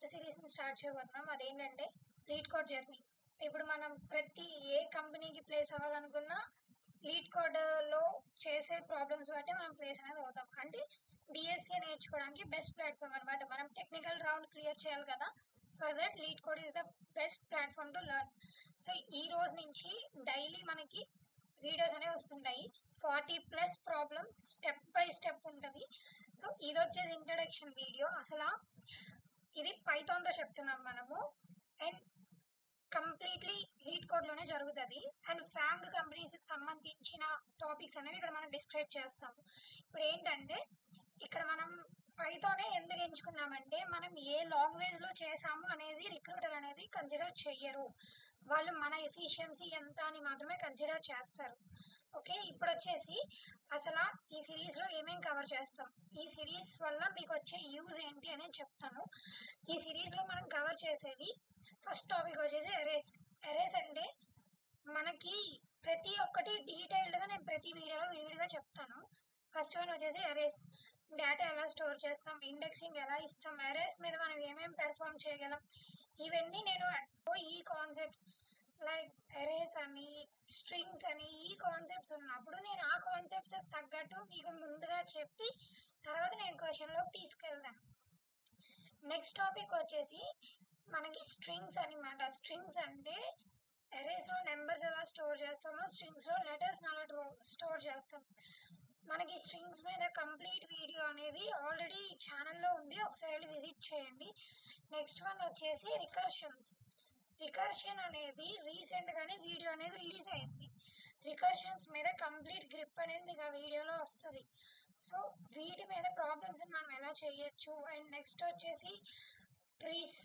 కొత్త సిరీస్‌ని స్టార్ట్ చేయబోతున్నాం. అదేంటంటే లీడ్ కోడ్ జర్నీ. ఇప్పుడు మనం ప్రతి ఏ కంపెనీకి ప్లేస్ అవ్వాలనుకున్నా లీడ్ కోడ్‌లో చేసే ప్రాబ్లమ్స్ బట్టి మనం ప్లేస్ అనేది అవుతాం. అంటే డీఎస్సీ నేర్చుకోవడానికి బెస్ట్ ప్లాట్‌ఫామ్ అనమాట. మనం టెక్నికల్ రౌండ్ క్లియర్ చేయాలి కదా! For that lead code is the best platform to learn. So ఈ రోజు నుంచి డైలీ మనకి వీడియోస్ అనేవి వస్తుంటాయి. 40+ ప్రాబ్లమ్స్ స్టెప్ బై స్టెప్ ఉంటుంది. సో ఇది వచ్చేసి ఇంట్రడక్షన్ వీడియో. అసలు ఇది పైథాన్‌తో చెప్తున్నాం మనము. అండ్ కంప్లీట్లీ లీడ్ కోడ్‌లోనే జరుగుతుంది. అండ్ ఫ్యాంగ్ కంపెనీస్కి సంబంధించిన టాపిక్స్ అనేవి ఇక్కడ మనం డిస్క్రైబ్ చేస్తాము. ఇప్పుడు ఏంటంటే ఇక్కడ మనం పైథానే ఎందుకు ఎంచుకున్నామంటే మనం ఏ లాంగ్వేజ్లో చేసాము అనేది రిక్రూటర్ అనేది కన్సిడర్ చెయ్యరు. వాళ్ళు మన ఎఫిషియన్సీ ఎంత అని మాత్రమే కన్సిడర్ చేస్తారు. ఓకే, ఇప్పుడు వచ్చేసి అసలు ఈ సిరీస్లో ఏమేమి కవర్ చేస్తాం, ఈ సిరీస్ వల్ల మీకు వచ్చే యూజ్ ఏంటి అనేది చెప్తాను. ఈ సిరీస్లో మనం కవర్ చేసేవి ఫస్ట్ టాపిక్ వచ్చేసి ఎరేస్. ఎరేస్ అంటే మనకి ప్రతి ఒక్కటి డీటెయిల్డ్గా నేను ప్రతి వీడియోలో విడివిడిగా చెప్తాను. ఫస్ట్ వన్ వచ్చేసి ఎరేస్. డేటా ఎలా స్టోర్ చేస్తాం, ఇండెక్సింగ్ ఎలా ఇస్తాం, ఎరేస్ మీద మనం ఏమేమి పెర్ఫామ్ చేయగలం, ఇవన్నీ నేను ఈ కాన్సెప్ట్స్ లైక్ ఎరేస్ అని స్ట్రింగ్స్ అని ఈ కాన్సెప్ట్స్ ఉన్నప్పుడు నేను ఆ కాన్సెప్ట్స్ తగ్గట్టు మీకు ముందుగా చెప్పి తర్వాత నేను క్వశ్చన్లోకి తీసుకెళ్తాను. నెక్స్ట్ టాపిక్ వచ్చేసి మనకి స్ట్రింగ్స్ అనమాట. స్ట్రింగ్స్ అంటే ఎరేస్లో నెంబర్స్ ఎలా స్టోర్ చేస్తామో స్ట్రింగ్స్లో లెటర్స్ ఎలా స్టోర్ చేస్తాం. మనకి స్ట్రింగ్స్ మీద కంప్లీట్ వీడియో అనేది ఆల్రెడీ ఛానల్లో ఉంది, ఒకసారి వెళ్ళి విజిట్ చేయండి. నెక్స్ట్ వన్ వచ్చేసి రికర్షన్స్. రికర్షన్ అనేది రీసెంట్గానే వీడియో అనేది రిలీజ్ అయింది. రికర్షన్స్ మీద కంప్లీట్ గ్రిప్ అనేది మీకు ఆ వీడియోలో వస్తుంది. సో వీటి మీద ప్రాబ్లమ్స్ మనం ఎలా చేయొచ్చు. అండ్ నెక్స్ట్ వచ్చేసి ట్రీస్.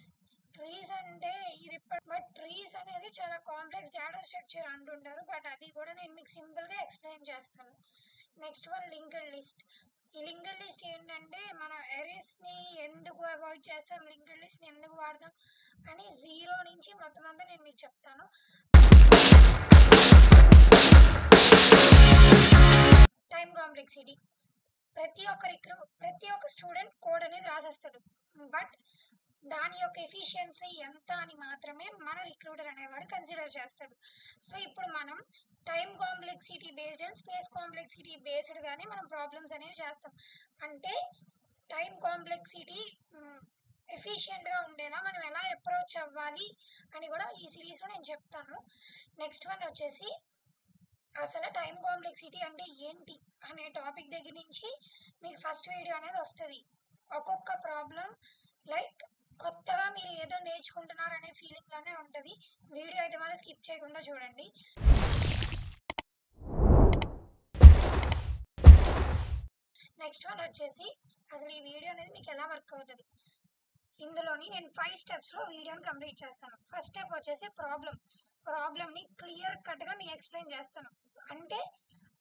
ట్రీస్ అంటే ఇది బట్ ట్రీస్ అనేది చాలా కాంప్లెక్స్ డేటా స్ట్రక్చర్ అంటుంటారు, బట్ అది కూడా నేను మీకు సింపుల్గా ఎక్స్ప్లెయిన్ చేస్తాను. Next one linked list. ఈ లింక్డ్ లిస్ట్ ఏంటంటే మనం ఎరేస్ని ఎందుకు అవాయిడ్ చేస్తాం, లింక్డ్ లిస్ట్ని ఎందుకు వాడతాం అని జీరో నుంచి మొత్తం అంతా నేను మీకు చెప్తాను. Time complexity. ప్రతి ఒక్క స్టూడెంట్ కోడ్ అనేది రాసేస్తాడు, బట్ దాని యొక్క ఎఫిషియన్సీ ఎంత అని మాత్రమే మన రిక్రూటర్ అనేవాడు కన్సిడర్ చేస్తాడు. సో ఇప్పుడు మనం time complexity based and space complexity బేస్డ్గానే మనం ప్రాబ్లమ్స్ అనేవి చేస్తాం. అంటే టైం కాంప్లెక్సిటీ ఎఫిషియెంట్గా ఉండేలా మనం ఎలా అప్రోచ్ అవ్వాలి అని కూడా ఈ సిరీస్లో నేను చెప్తాను. నెక్స్ట్ వన్ వచ్చేసి అసలు టైం కాంప్లెక్సిటీ అంటే ఏంటి అనే టాపిక్ దగ్గర నుంచి మీకు ఫస్ట్ వీడియో అనేది వస్తుంది. ఒక్కొక్క ప్రాబ్లం లైక్ కొత్తగా మీరు ఏదో నేర్చుకుంటున్నారు అనే ఫీలింగ్లోనే ఉంటుంది. వీడియో అయితే మనం స్కిప్ చేయకుండా చూడండి. నెక్స్ట్ వన్ వచ్చేసి అసలు ఈ వీడియో అనేది మీకు ఎలా వర్క్ అవుతుంది. ఇందులోని నేను 5 స్టెప్స్లో వీడియోని కంప్లీట్ చేస్తాను. ఫస్ట్ స్టెప్ వచ్చేసి ప్రాబ్లమ్ని క్లియర్ కట్గా మీకు ఎక్స్ప్లెయిన్ చేస్తాను. అంటే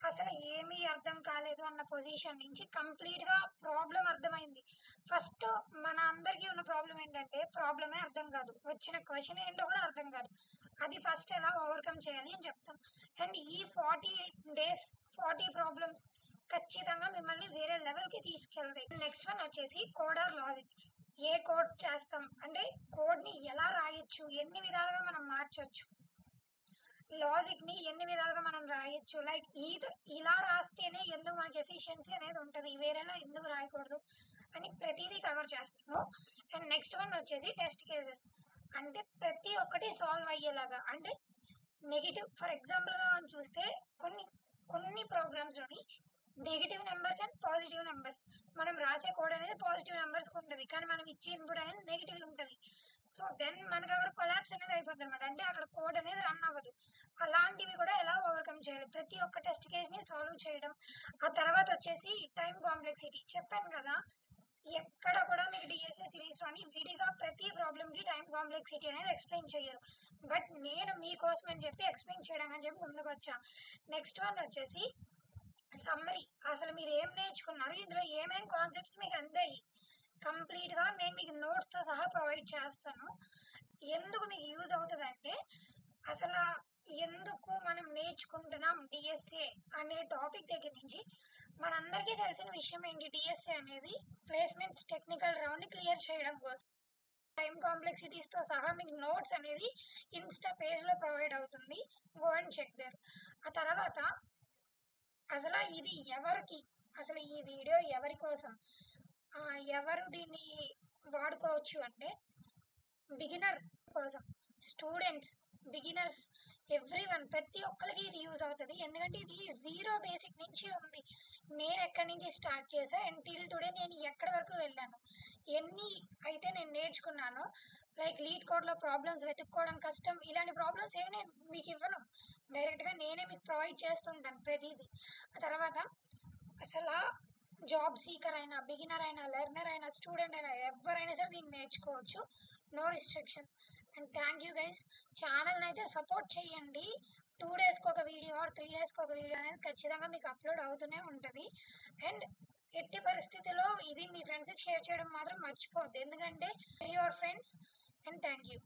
అసలు ఏమీ అర్థం కాలేదు అన్న పొజిషన్ నుంచి కంప్లీట్గా ప్రాబ్లం అర్థమైంది. ఫస్ట్ మన అందరికీ ఉన్న ప్రాబ్లం ఏంటంటే ప్రాబ్లమే అర్థం కాదు, వచ్చిన క్వశ్చన్ ఏంటో కూడా అర్థం కాదు. అది ఫస్ట్ ఎలా ఓవర్కమ్ చేయాలి అని చెప్తాం. అండ్ ఈ 40 days 40 ప్రాబ్లమ్స్ ఖచ్చితంగా మిమ్మల్ని వేరే లెవెల్కి తీసుకెళ్తాయి. నెక్స్ట్ వన్ వచ్చేసి కోడ్ ఆర్ లాజిక్. ఏ కోడ్ చేస్తాం అంటే కోడ్ని ఎలా రాయొచ్చు, ఎన్ని విధాలుగా మనం మార్చొచ్చు, లాజిక్ని ఎన్ని విధాలుగా మనం రాయొచ్చు, లైక్ ఇలా రాస్తేనే ఎందుకు మనకి ఎఫిషియన్సీ అనేది ఉంటుంది, వేరేలా ఎందుకు రాయకూడదు అని ప్రతిదీ కవర్ చేస్తాను. అండ్ నెక్స్ట్ వన్ వచ్చేసి టెస్ట్ కేసెస్. అంటే ప్రతి ఒక్కటి సాల్వ్ అయ్యేలాగా. అంటే నెగిటివ్ ఫర్ ఎగ్జాంపుల్గా చూస్తే కొన్ని ప్రోగ్రామ్స్లోని negative numbers and positive numbers, మనం రాసే కోడ్ అనేది పాజిటివ్ నెంబర్స్కి ఉంటుంది, కానీ మనం ఇచ్చే ఇన్పుట్ అనేది నెగిటివ్ ఉంటుంది. సో దెన్ మనకు అక్కడ కొలాప్స్ అనేది అయిపోతుంది అనమాట. అంటే అక్కడ కోడ్ అనేది రన్ అవ్వదు. అలాంటివి కూడా ఎలా ఓవర్కమ్ చేయాలి, ప్రతి ఒక్క టెస్ట్ కేస్ని సాల్వ్ చేయడం. ఆ తర్వాత వచ్చేసి టైం కాంప్లెక్సిటీ. చెప్పాను కదా, ఎక్కడ కూడా మీకు డిఎస్ఏ సిరీస్లోని విడిగా ప్రతి ప్రాబ్లమ్కి టైం కాంప్లెక్సిటీ అనేది ఎక్స్ప్లెయిన్ చేయరు, బట్ నేను మీకోసం అని చెప్పి ఎక్స్ప్లెయిన్ చేయడం అని చెప్పి ముందుకు వచ్చా. నెక్స్ట్ వన్ వచ్చేసి సమ్మరీ. అసలు మీరు ఏం నేర్చుకున్నారు, ఇందులో ఏమేమి కాన్సెప్ట్స్ మీకు అందాయి కంప్లీట్గా నేను మీకు నోట్స్తో సహా ప్రొవైడ్ చేస్తాను. ఎందుకు మీకు యూజ్ అవుతుంది అంటే అసలు ఎందుకు మనం నేర్చుకుంటున్నాం డిఎస్ఏ అనే టాపిక్ దగ్గర నుంచి మనందరికీ తెలిసిన విషయం ఏంటి, డిఎస్ఏ అనేది ప్లేస్మెంట్స్ టెక్నికల్ రౌండ్ని క్లియర్ చేయడం కోసం. టైం కాంప్లెక్సిటీస్తో సహా మీకు నోట్స్ అనేది ఇన్స్టా పేజ్లో ప్రొవైడ్ అవుతుంది. Go and check there. ఆ తర్వాత అసలు ఇది ఎవరికి, అసలు ఈ వీడియో ఎవరి కోసం, ఎవరు దీన్ని వాడుకోవచ్చు అంటే బిగినర్ కోసం, స్టూడెంట్స్, బిగినర్స్, ఎవ్రీవన్, ప్రతి ఒక్కరికి ఇది యూజ్ అవుతుంది. ఎందుకంటే ఇది జీరో బేసిక్ నుంచి ఉంది. నేను ఎక్కడి నుంచి స్టార్ట్ చేసా అండ్ టిల్ టుడే నేను ఎక్కడి వరకు వెళ్ళాను, ఎన్ని అయితే నేను నేర్చుకున్నాను. లైక్ లీడ్ కోడ్లో ప్రాబ్లమ్స్ వెతుక్కోవడం కష్టం, ఇలాంటి ప్రాబ్లమ్స్ ఏమి నేను మీకు ఇవ్వను, డైరెక్ట్గా నేనే మీకు ప్రొవైడ్ చేస్తుంటాను ప్రతిదీ. ఆ తర్వాత అసలు జాబ్ సీకర్ అయినా, బిగినర్ అయినా, లెర్నర్ అయినా, స్టూడెంట్ అయినా, ఎవరైనా సరే దీన్ని నేర్చుకోవచ్చు. No restrictions. And thank you guys. ఛానల్ని అయితే సపోర్ట్ చేయండి. 2 డేస్కి ఒక వీడియో ఆర్ 3 డేస్కి ఒక వీడియో అనేది ఖచ్చితంగా మీకు అప్లోడ్ అవుతూనే ఉంటుంది. అండ్ ఎట్టి పరిస్థితిలో ఇది మీ ఫ్రెండ్స్కి షేర్ చేయడం మాత్రం మర్చిపోవద్దు, ఎందుకంటే your friends. And thank you.